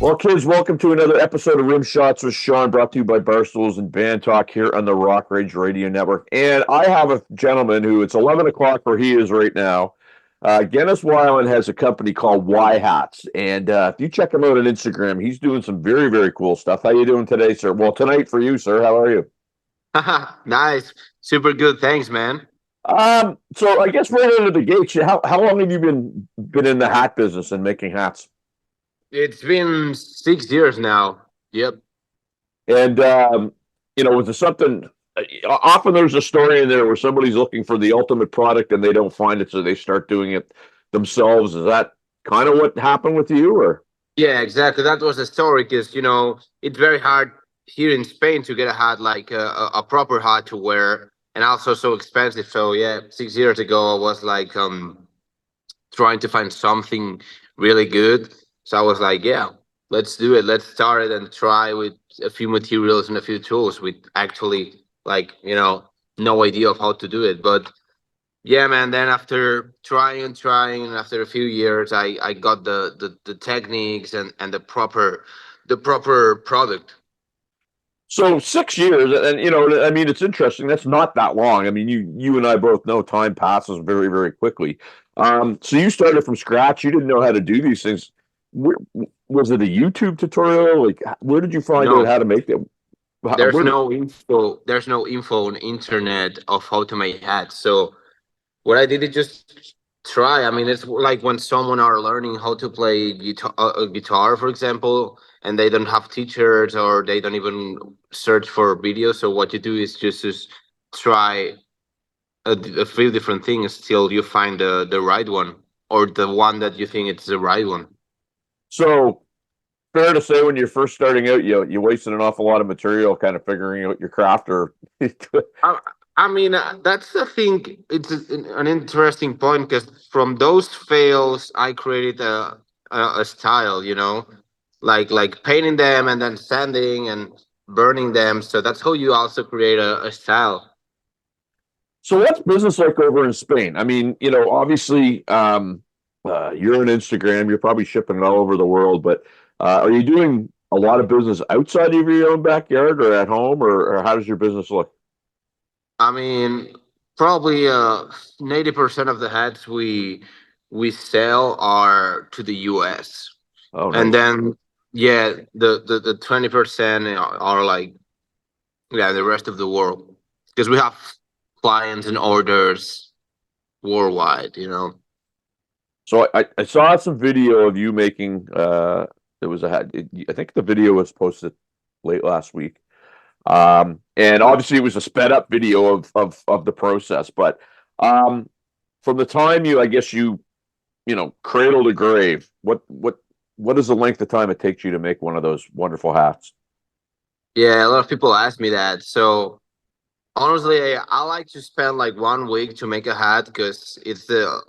Well, kids, welcome to another episode of Rimshots with Sean, brought to you by Barstools and Bandtalk here on the Rock Rage Radio Network. And I have a gentleman who it's 11 o'clock where he is right now. Genis Whylan has a company called Y Hats, and if you check him out on Instagram, he's doing some very, very cool stuff. How you doing today, sir? Well, tonight for you, sir. How are you? Nice. Super good. Thanks, man. So I guess right out of the gates, how long have you been in the hat business and making hats? It's been 6 years now. Yep. And was it something? Often there's a story in there where somebody's looking for the ultimate product and they don't find it, so they start doing it themselves. Is that kind of what happened with you, or? Yeah, exactly. That was the story because, it's very hard here in Spain to get a hat like a proper hat to wear and also so expensive. So, yeah, 6 years ago, I was like trying to find something really good. So I was like, yeah, let's do it. Let's start it and try with a few materials and a few tools with actually like, no idea of how to do it. But yeah, man, then after trying and trying and after a few years I got the techniques and the proper product. So 6 years, and I mean, it's interesting. That's not that long. I mean, you and I both know time passes very, very quickly. So you started from scratch. You didn't know how to do these things. Where, was it a YouTube tutorial? Like, where did you find out No, how to make them? there's Where, no info on internet of how to make hats. So what I did is just try. I mean, it's like when someone are learning how to play guitar, for example, and they don't have teachers or they don't even search for videos. So what you do is just try a few different things till you find the right one or the one that you think it's the right one. so fair to say when you're first starting out, you wasted an awful lot of material kind of figuring out your craft, or I, I mean, that's the thing. It's an interesting point because from those fails, I created a style. Like painting them and then sanding and burning them. So that's how you also create a style. So what's business like over in Spain? I mean, obviously, you're on Instagram, you're probably shipping it all over the world, but are you doing a lot of business outside of your own backyard or at home, or how does your business look? I mean, probably 90% of the hats we sell are to the US. Oh, And nice. then yeah, the 20% are like, yeah, the rest of the world because we have clients and orders worldwide. So I saw some video of you making there was a hat. I think the video was posted late last week. And obviously it was a sped up video of the process, but um, from the time I guess cradle to grave, what is the length of time it takes you to make one of those wonderful hats? Yeah, a lot of people ask me that. So honestly, I like to spend like 1 week to make a hat because it's the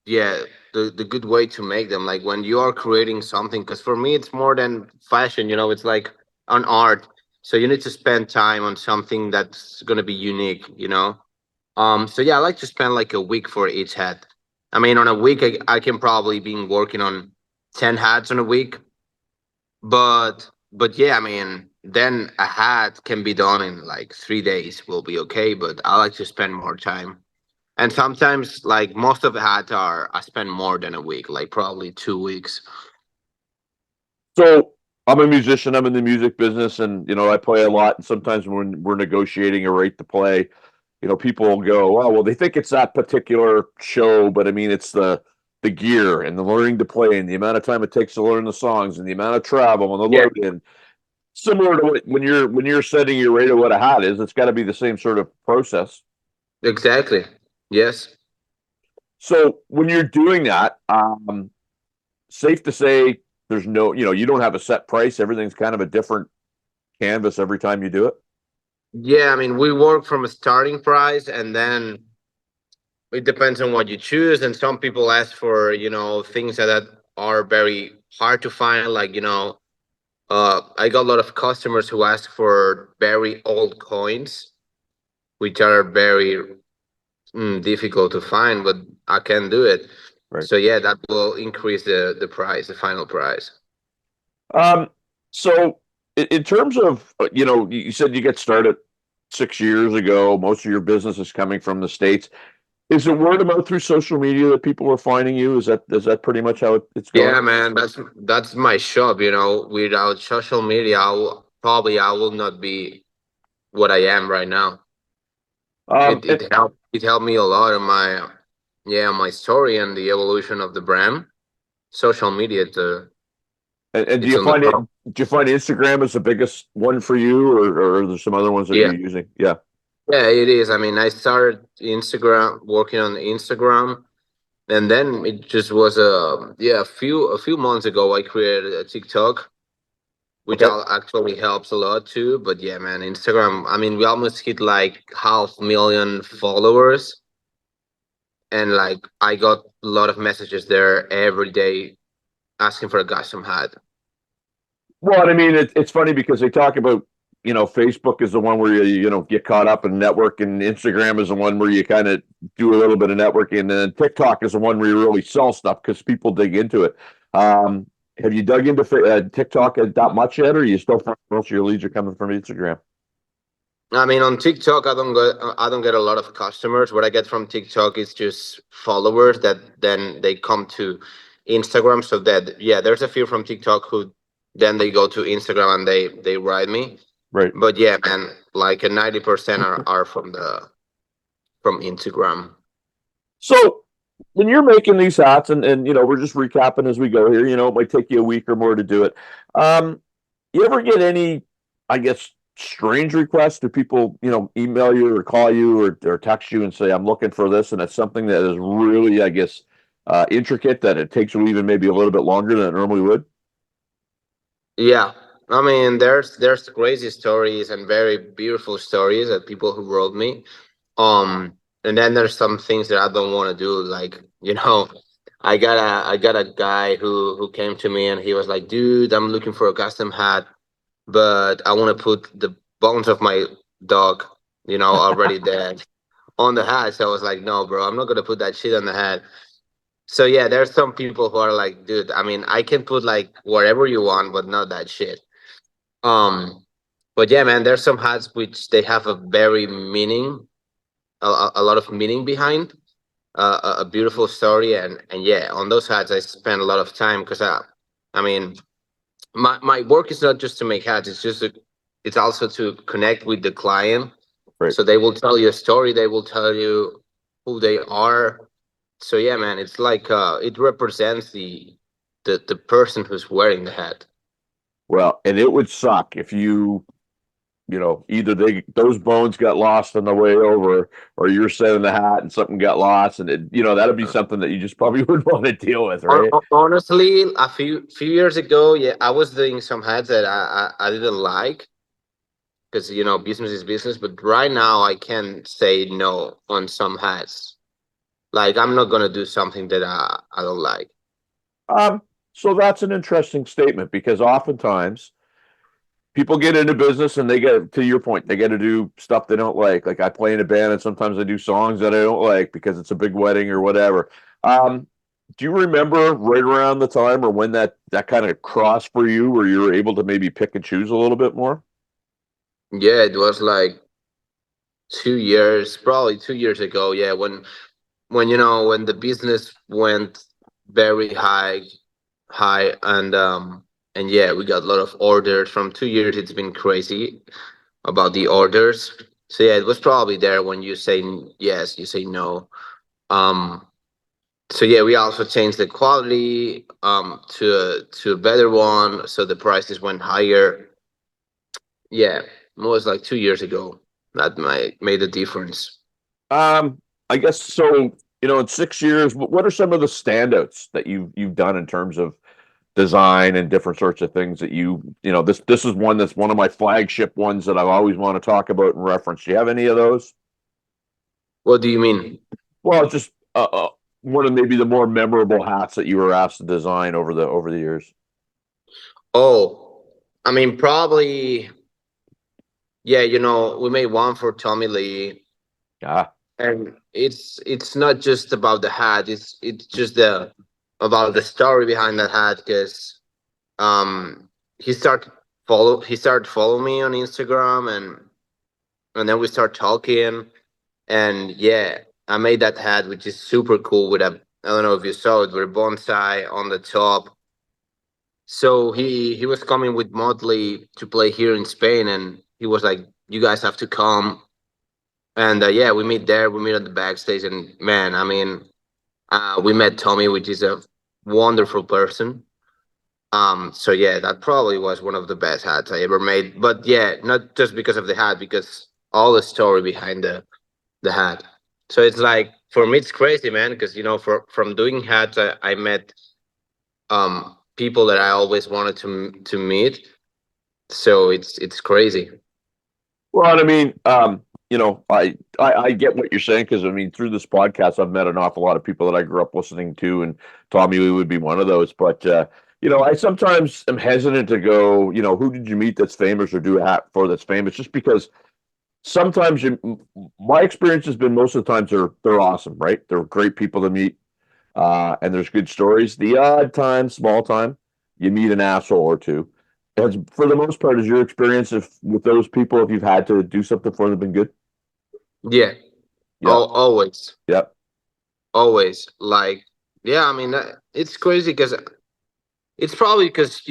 yeah, the good way to make them. Like when you are creating something, because for me it's more than fashion. It's like an art. So you need to spend time on something that's gonna be unique. So yeah, I like to spend like a week for each hat. I mean, on a week, I can probably be working on 10 hats on a week, but yeah, I mean, then a hat can be done in like 3 days. Will be okay, but I like to spend more time. And sometimes, like most of the hats are, I spend more than a week, like probably 2 weeks. So I'm a musician. I'm in the music business, and I play a lot. And sometimes when we're negotiating a rate to play, people will go, "Oh, well, they think it's that particular show, but I mean, it's the gear and the learning to play and the amount of time it takes to learn the songs and the amount of travel and the Yeah, load in." Similar to when you're setting your rate of what a hat is, it's got to be the same sort of process. exactly. Yes. So when you're doing that, safe to say there's no, you don't have a set price. Everything's kind of a different canvas every time you do it. Yeah, I mean, we work from a starting price, and then it depends on what you choose. And some people ask for, things that are very hard to find. Like, I got a lot of customers who ask for very old coins, which are very difficult to find, but I can do it. Right. So yeah, that will increase the price, the final price. Um, so in terms of, you said you get started 6 years ago. Most of your business is coming from the States. Is it word of mouth through social media that people are finding you? Is that pretty much how it's going? Yeah, man, that's my shop. You know, without social media, I will not be what I am right now. Um, and, It helped me a lot in my my story and the evolution of the brand. Social media, and do it's you on the find it? top. Do you find Instagram is the biggest one for you, or are there some other ones that Yeah, you're using? Yeah. yeah, it is. I mean, I started Instagram working on Instagram, and then it just was a few months ago I created a TikTok, which Okay. actually helps a lot too. But yeah, man, Instagram. I mean, we almost hit like 500,000 followers, and like I got a lot of messages there every day asking for a custom hat. Well, I mean, it's funny because they talk about, Facebook is the one where you get caught up in networking. Instagram is the one where you kind of do a little bit of networking, and then TikTok is the one where you really sell stuff because people dig into it. Um, have you dug into TikTok that much yet, or are you still find most of your leads are coming from Instagram? I mean, on TikTok, I don't get a lot of customers. What I get from TikTok is just followers that then they come to Instagram. So that yeah, there's a few from TikTok who then they go to Instagram and they write me. Right. But yeah, man, like a 90% are from Instagram. So when you're making these hats, and we're just recapping as we go here, it might take you a week or more to do it. Um, you ever get any, I guess, strange requests? Do people, email you or call you or text you and say, I'm looking for this, and it's something that is really, I guess, intricate that it takes you even maybe a little bit longer than it normally would? Yeah, I mean, there's crazy stories and very beautiful stories that people who wrote me. And then there's some things that I don't want to do. Like, I got a guy who came to me and he was like, "Dude, I'm looking for a custom hat, but I want to put the bones of my dog, already dead, on the hat." So I was like, "No, bro, I'm not gonna put that shit on the hat." So yeah, there's some people who are like, "Dude, I mean, I can put like whatever you want, but not that shit." Um, but yeah, man, there's some hats which they have a very meaning, a lot of meaning behind, a beautiful story, and yeah, on those hats I spend a lot of time because I mean, my work is not just to make hats; it's also to connect with the client. Right. So they will tell you a story. They will tell you who they are. So yeah, man, it's like it represents the person who's wearing the hat. Well, and it would suck if either those bones got lost on the way over, or you're setting the hat and something got lost, and that'd be something that you just probably would want to deal with, right? Honestly, a few years ago, yeah, I was doing some hats that I didn't like because business is business. But right now, I can say no on some hats. Like I'm not gonna do something that I don't like. Um, so that's an interesting statement because oftentimes people get into business and they get to your point, they get to do stuff they don't like. Like I play in a band and sometimes I do songs that I don't like because it's a big wedding or whatever. Do you remember right around the time or when that kind of crossed for you where you were able to maybe pick and choose a little bit more? Yeah, it was like 2 years, probably 2 years ago. Yeah, when when the business went very high, and yeah, we got a lot of orders from 2 years. It's been crazy about the orders. So yeah, it was probably there when you say yes, you say no. Um, so yeah, we also changed the quality to a better one, so the prices went higher. Yeah, it was like 2 years ago that made a difference. Um, I guess so. In 6 years, what are some of the standouts that you've done in terms of design and different sorts of things that this is one that's one of my flagship ones that I always want to talk about and reference. Do you have any of those? What do you mean? Well, just one of maybe the more memorable hats that you were asked to design over the years. Oh, I mean probably yeah. We made one for Tommy Lee, Yeah. and it's not just about the hat. It's just the about the story behind that hat because he started following me on Instagram, and then we start talking. And yeah, I made that hat, which is super cool, with a, I don't know if you saw it, with a bonsai on the top. So he was coming with Motley to play here in Spain, and he was like, "You guys have to come." And yeah, we meet there. We meet at the backstage, and man, I mean, we met Tommy, which is a wonderful person. So yeah, that probably was one of the best hats I ever made. But yeah, not just because of the hat, because all the story behind the hat. So it's like, for me, it's crazy, man, because from doing hats, I met people that I always wanted to meet. So it's crazy. Well, and I mean, I get what you're saying because I mean, through this podcast, I've met an awful lot of people that I grew up listening to, and Tommy Lee would be one of those. But I sometimes am hesitant to go. Who did you meet that's famous or do a hat for that's famous? Just because sometimes my experience has been most of the times they're awesome, right? They're great people to meet, and there's good stories. The odd time, small time, you meet an asshole or two. Has for the most part, is your experience if with those people, if you've had to do something for them, been good? Yeah. Yeah, Always, yeah. always. Like, yeah. I mean, it's crazy because it's probably because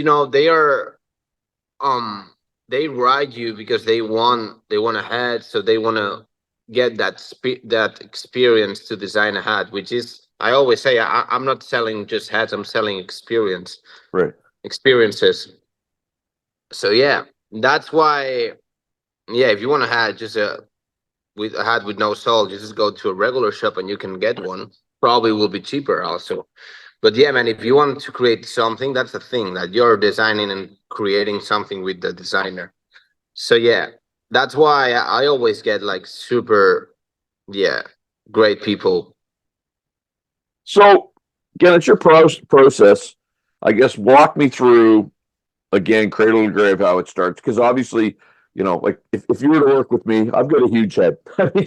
um they ride you because they want a hat, so they want to get that experience to design a hat, which is, I always say, I'm not selling just hats, I'm selling Right. experiences. So yeah, that's why, yeah, if you want a hat, just with a hat with no soul, you just go to a regular shop and you can get one. Probably will be cheaper also. But yeah, man, if you want to create something, that's the thing, that you're designing and creating something with the designer. So yeah, that's why I always get like super, yeah, great people. So, again, it's your process. I guess walk me through again, cradle to grave, how it starts. Because obviously, like if you were to work with me, I've got a huge head. I mean,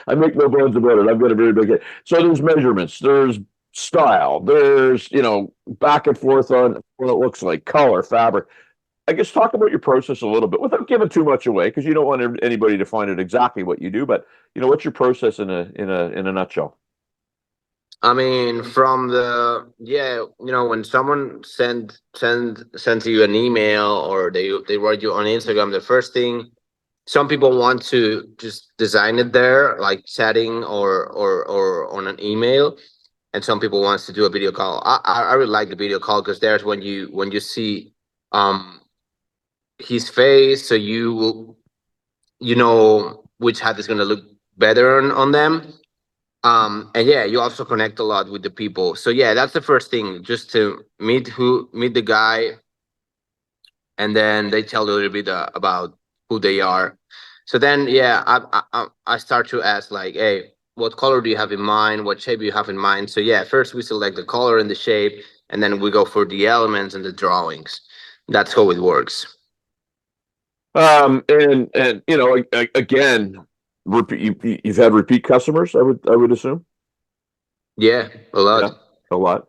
I make no bones about it. I've got a very big head. So there's measurements, there's style, there's back and forth on what it looks like, color, fabric. I guess talk about your process a little bit without giving too much away, because you don't want anybody to find out exactly what you do. But what's your process in a nutshell? I mean, from the, yeah, when someone sends you an email, or they write you on Instagram, the first thing, some people want to just design it there, like chatting, or on an email, and some people wants to do a video call. I really like the video call, because there's when you see um his face, so you know which hat is gonna look better on them. And yeah, you also connect a lot with the people. So yeah, that's the first thing, just to meet the guy, and then they tell you a little bit about who they are. So then, yeah, I start to ask, like, hey, what color do you have in mind? What shape do you have in mind? So yeah, first we select the color and the shape, and then we go for the elements and the drawings. That's how it works. And again, you've had repeat customers, I would assume. Yeah, a Yeah, lot. a lot.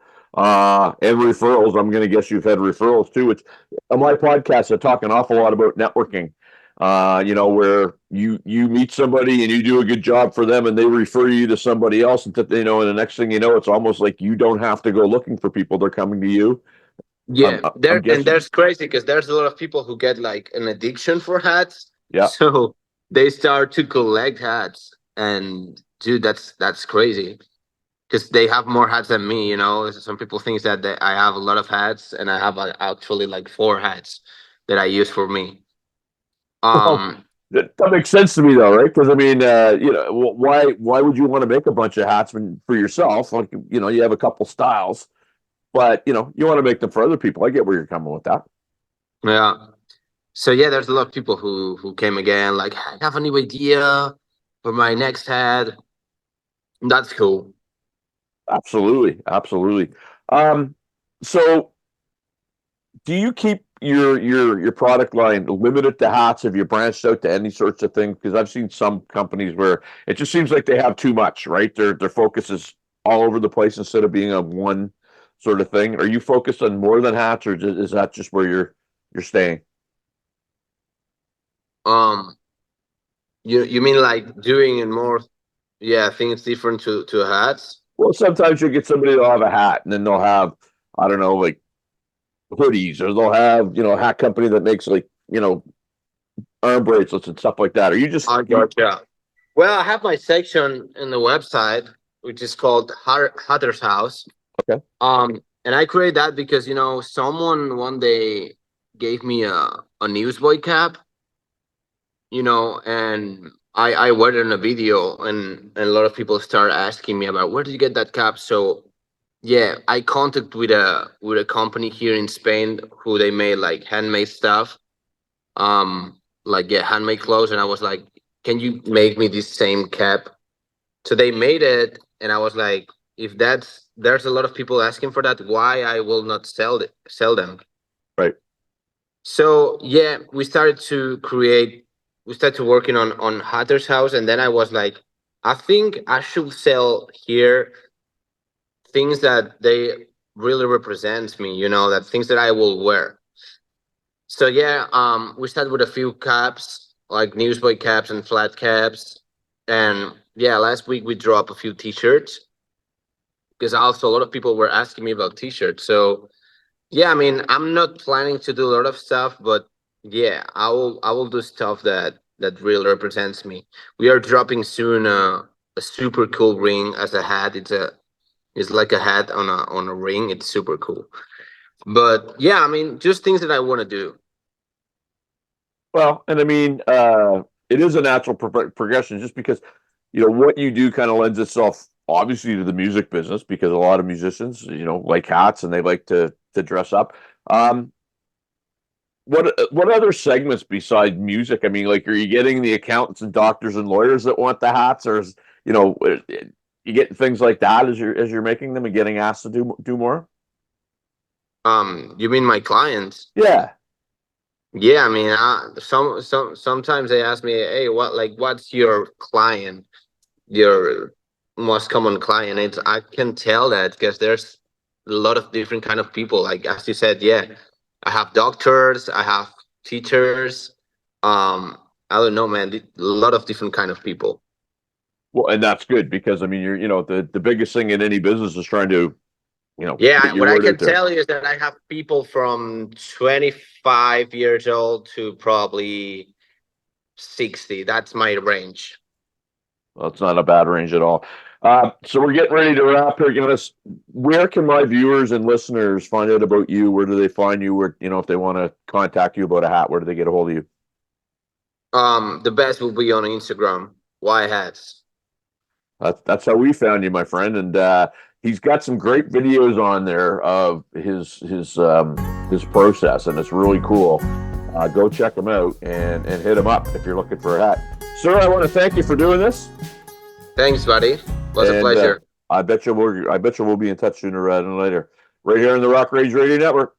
And referrals. I'm going to guess you've had referrals too. Which on my podcast, I talk an awful lot about networking. Where you meet somebody and you do a good job for them, and they refer you to somebody else, and and the next thing you know, it's almost like you don't have to go looking for people; they're coming to you. I'm Yeah, I'm guessing. there's crazy, because there's a lot of people who get like an addiction for hats, Yeah. so they start to collect hats, and dude, that's crazy, because they have more hats than me. Some people think that I have a lot of hats, and I have actually like four hats that I use for me. Well, Um, that makes sense to me though, right? Because I mean, why would you want to make a bunch of hats for yourself? Like, you have a couple styles, but you want to make them for other people. I get where you're coming with that. yeah. So yeah, there's a lot of people who came again, like, I have a new idea for my next hat. That's cool. Absolutely, absolutely. Um, so do you keep your product line limited to hats? Have you branched out to any sorts of things? Because I've seen some companies where it just seems like they have too much, right? Their focus is all over the place instead of being on one sort of thing. Are you focused on more than hats, or is that just where you're? you're staying? Um, you mean like doing it more? Yeah, things different to hats. Well, sometimes you'll get somebody that'll have a hat, and then they'll have, I don't know, like hoodies, or they'll have, a hat company that makes like, arm bracelets and stuff like that. Are you just I gotcha. Well, I have my section in the website, which is called Hatter's House. okay? And I created that because someone one day gave me a newsboy cap, and I wear it in a video, and a lot of people start asking me about where did you get that cap. So yeah, I contact with a company here in Spain who they made like handmade stuff, like yeah, handmade clothes, and I was like, can you make me this same cap? So they made it, and I was like, if there's a lot of people asking for that, why I will not sell them? Right. So yeah, we started working on Hatter's House, and then I was like, I think I should sell here things that they really represents me, that things that I will wear. So yeah, we started with a few caps, like newsboy caps and flat caps, and yeah, last week we dropped a few T-shirts because also a lot of people were asking me about T-shirts. So yeah, I mean, I'm not planning to do a lot of stuff, but yeah, I will do stuff that really represents me. We are dropping soon a super cool ring as a hat. It's like a hat on a ring. It's super cool. But yeah, I mean, just things that I want to do. Well, and I mean, it is a natural progression, just because what you do kind of lends itself obviously to the music business, because a lot of musicians, like hats, and they like to dress up. Um, what other segments besides music? I mean, like, are you getting the accountants and doctors and lawyers that want the hats, or you get things like that as you're making them and getting asked to do more? You mean my clients? Yeah. Yeah, I mean, sometimes they ask me, hey, what's your client? Your most common client? I can tell that because there's a lot of different kind of people. Like as you said, yeah, I have doctors, I have teachers. I don't know, man, a lot of different kind of people. Well, and that's good, because I mean, the biggest thing in any business is trying to, Yeah, get your what I word can out there. tell you is that I have people from 25 years old to probably 60. That's my range. Well, it's not a bad range at all. So we're getting ready to wrap here. Genis, where can my viewers and listeners find out about you? Where do they find you? Where, if they want to contact you about a hat, where do they get a hold of you? The best will be on Instagram. Why hats? That's how we found you, my friend. And he's got some great videos on there of his process, and it's really cool. Go check him out and hit him up if you're looking for a hat. Sir, I want to thank you for doing this. Thanks, buddy. Was a And pleasure. I bet you we'll be in touch sooner rather than later. Right here on the Rock Rage Radio Network.